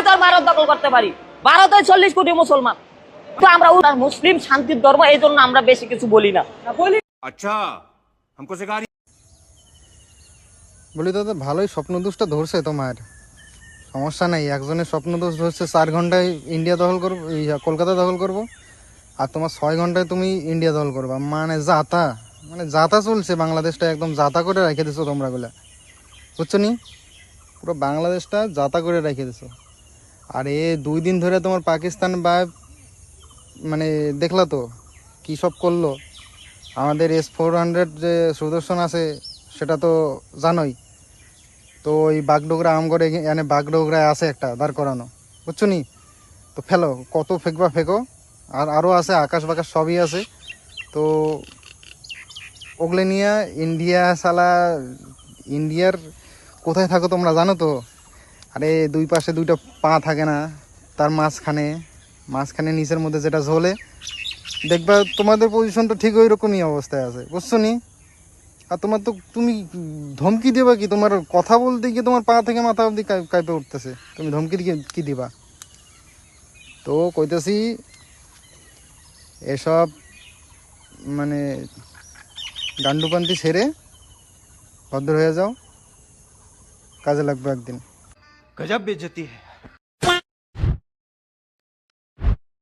ভিতর ভারত দখল করতে পারি। ভারতে 40 কোটি মুসলমান, তো আমরা মুসলিম শান্তির ধর্ম, এই জন্য আমরা বেশি কিছু বলি না। अच्छा हमको सिखा रही। বলি দাদা, ভালোই স্বপ্নদোষটা ধরছে তোমার, সমস্যা নাই। একজনের স্বপ্নদোষ ধরছে 4 ঘন্টায় ইন্ডিয়া দখল করবো, কলকাতা দখল করব, আর তোমার 6 ঘন্টায় তুমি ইন্ডিয়া দখল করবা। মানে যাতা, মানে যাতা চলছে বাংলাদেশটা, একদম যাতা করে রেখে দিছো তোমরা গুলা, বুঝছো নি? পুরো বাংলাদেশটা যাতা করে রেখে দিছো। আর 2 দিন ধরে তোমার পাকিস্তান বা মানে দেখলা তো কী সব করলো। আমাদের S-400 যে সুদর্শন আছে সেটা তো জানোই তো, ওই বাগডোগরা আমগরে এনে বাগডোগরায় আছে একটা দাঁড় করানো, বুঝছো নি? তো ফেলো, কত ফেকবা ফেকো, আর আরও আছে, আকাশ বাকাশ সবই আছে। তো ওগুলো নিয়ে ইন্ডিয়া সালা, ইন্ডিয়ার কোথায় থাকো তোমরা জানো তো? আরে দুই পাশে দুইটা পা থাকে না, তার মাঝখানে, মাঝখানে নিচের মধ্যে যেটা ঝোলে, দেখবা তোমাদের পজিশনটা ঠিক ওই রকমই অবস্থায় আছে, বুঝছো নি? আর তোমার তো, তুমি ধমকি দেবা কি? তোমার কথা বলতে গিয়ে তোমার পা থেকে মাথা অবধি কাঁপে উঠতেছে, তুমি ধমকি দিয়ে কি দিবা? তো কইতেছি এসব মানে গান্ডুপান্তি ছেড়ে ভদ্র হয়ে যাও, কাজে লাগবে একদিন। गजब बेइज्जती है।